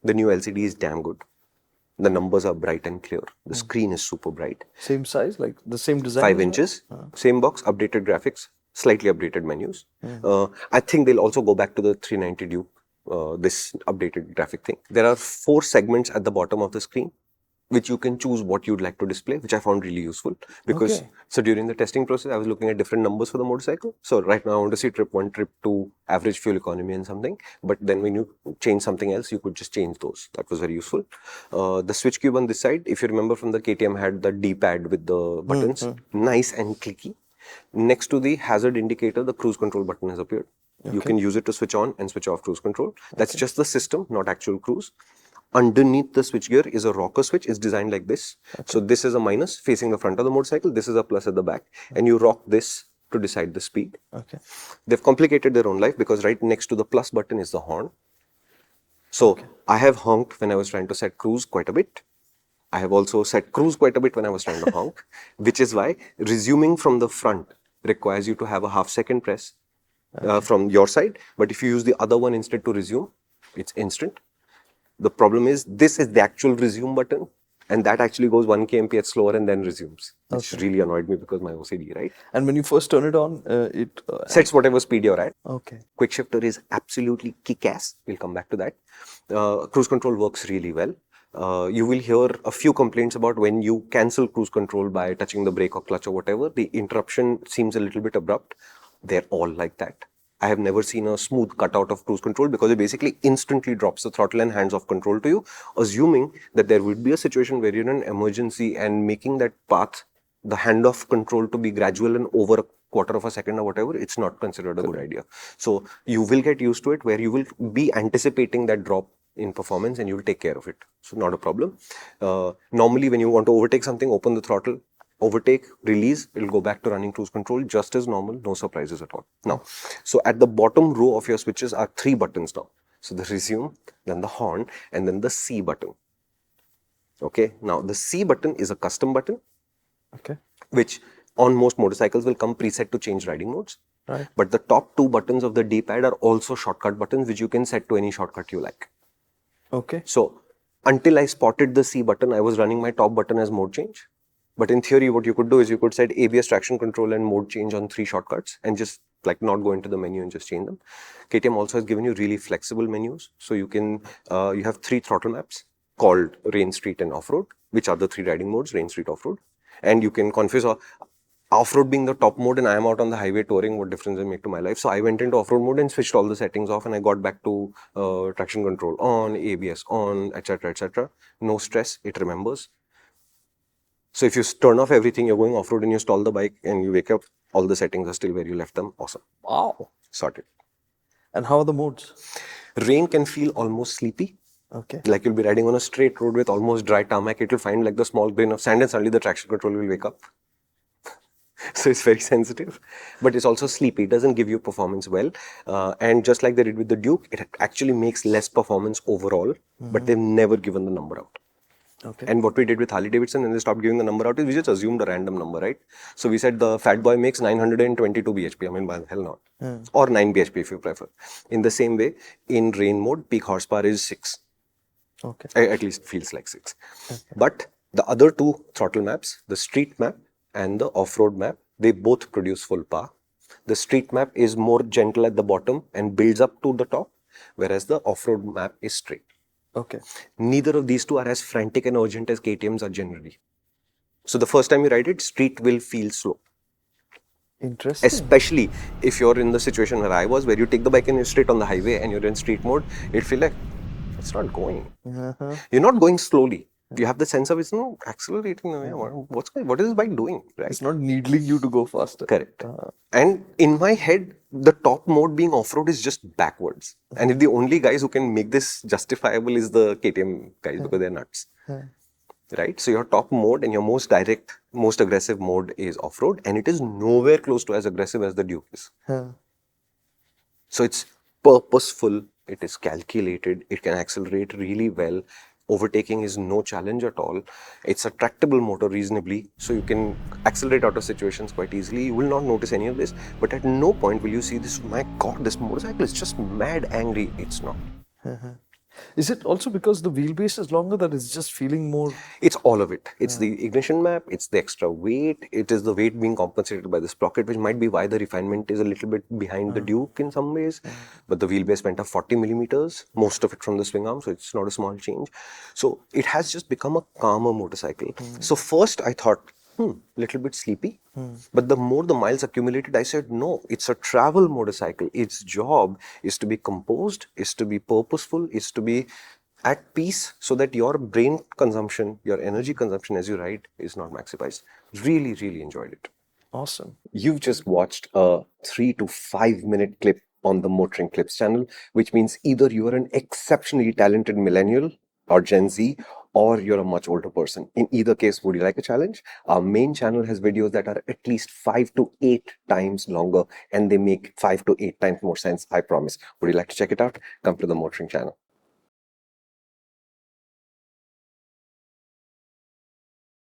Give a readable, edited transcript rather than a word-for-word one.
The new LCD is damn good. The numbers are bright and clear. The screen is super bright. Same size, like the same design? 5 inches, same box, updated graphics, slightly updated menus. I think they'll also go back to the 390 Duke, this updated graphic thing. There are 4 segments at the bottom of the screen, which you can choose what you'd like to display, which I found really useful. Because, so during the testing process, I was looking at different numbers for the motorcycle. So right now I want to see trip 1, trip 2, average fuel economy and something. But then when you change something else, you could just change those. That was very useful. The switch cube on this side, if you remember from the KTM, had the D-pad with the buttons. Nice and clicky. Next to the hazard indicator, the cruise control button has appeared. You can use it to switch on and switch off cruise control. That's just the system, not actual cruise. Underneath the switchgear is a rocker switch. It's designed like this. So this is a minus facing the front of the motorcycle. This is a plus at the back. And you rock this to decide the speed. They've complicated their own life because right next to the plus button is the horn. So I have honked when I was trying to set cruise quite a bit. I have also set cruise quite a bit when I was trying to honk, which is why resuming from the front requires you to have a half-second press from your side. But if you use the other one instead to resume, it's instant. The problem is this is the actual resume button, and that actually goes 1 kmph slower and then resumes, which really annoyed me because my OCD, right? And when you first turn it on, it sets whatever speed you're at. Okay. Quick shifter is absolutely kick-ass. We'll come back to that. Cruise control works really well. You will hear a few complaints about when you cancel cruise control by touching the brake or clutch or whatever. The interruption seems a little bit abrupt. They're all like that. I have never seen a smooth cutout of cruise control because it basically instantly drops the throttle and hands off control to you, assuming that there would be a situation where you're in an emergency and making that path, the handoff control to be gradual and over a quarter of a second or whatever, it's not considered a good idea. So you will get used to it where you will be anticipating that drop in performance and you will take care of it. So not a problem. Normally when you want to overtake something, open the throttle, overtake, release, it will go back to running cruise control just as normal, no surprises at all. Now, so at the bottom row of your switches are 3 buttons now. So the resume, then the horn, and then the C button. Okay, now the C button is a custom button, which on most motorcycles will come preset to change riding modes. Right. But the top 2 buttons of the D-pad are also shortcut buttons, which you can set to any shortcut you like. Okay. So until I spotted the C button, I was running my top button as mode change. But in theory, what you could do is you could set ABS traction control and mode change on 3 shortcuts and just like not go into the menu and just change them. KTM also has given you really flexible menus. So you can, you have 3 throttle maps called rain, street and off-road, which are the 3 riding modes, rain, street, off-road. And you can configure off-road being the top mode and I am out on the highway touring, what difference it make to my life. So I went into off-road mode and switched all the settings off and I got back to traction control on, ABS on, etc, etc. No stress, it remembers. So if you turn off everything, you're going off-road and you stall the bike and you wake up, all the settings are still where you left them. Awesome. Wow. Sorted. And how are the modes? Rain can feel almost sleepy. Okay. Like you'll be riding on a straight road with almost dry tarmac. It will find like the small grain of sand and suddenly the traction control will wake up. So it's very sensitive, but it's also sleepy. It doesn't give you performance well. And just like they did with the Duke, it actually makes less performance overall, but they've never given the number out. Okay. And what we did with Harley Davidson when they stopped giving the number out is we just assumed a random number, right? So we said the Fat Boy makes 922 bhp. I mean, why the hell not? Or 9 bhp if you prefer. In the same way, in rain mode, peak horsepower is 6. Okay. At least feels like 6. Okay. But the other 2 throttle maps, the street map and the off-road map, they both produce full power. The street map is more gentle at the bottom and builds up to the top, whereas the off-road map is straight. Okay. Neither of these 2 are as frantic and urgent as KTMs are generally. So the first time you ride it, street will feel slow. Interesting. Especially if you're in the situation where I was, where you take the bike and you're straight on the highway and you're in street mode, it feels like it's not going. You're not going slowly. You have the sense of it's not accelerating. What is this bike doing? Right? It's not needling you to go faster. Correct. And in my head, the top mode being off-road is just backwards. And if the only guys who can make this justifiable is the KTM guys because they're nuts. Right? So your top mode and your most direct, most aggressive mode is off-road and it is nowhere close to as aggressive as the Duke is. So it's purposeful, it is calculated, it can accelerate really well. Overtaking is no challenge at all. It's a tractable motor reasonably, so you can accelerate out of situations quite easily. You will not notice any of this, but at no point will you see this, my God, this motorcycle is just mad angry. It's not. Is it also because the wheelbase is longer that it's just feeling more? It's all of it. It's the ignition map, it's the extra weight, it is the weight being compensated by the sprocket, which might be why the refinement is a little bit behind the Duke in some ways. But the wheelbase went up 40 millimeters, most of it from the swing arm, so it's not a small change. So it has just become a calmer motorcycle. So first I thought, little bit sleepy. But the more the miles accumulated, I said, no, it's a travel motorcycle. Its job is to be composed, is to be purposeful, is to be at peace so that your brain consumption, your energy consumption as you ride is not maximized. Really, really enjoyed it. Awesome. You've just watched a 3 to 5 minute clip on the MotorInc Clips channel, which means either you are an exceptionally talented millennial or Gen Z, or you're a much older person. In either case, would you like a challenge? Our main channel has videos that are at least 5 to 8 times longer, and they make 5 to 8 times more sense, I promise. Would you like to check it out? Come to the MotorInc channel.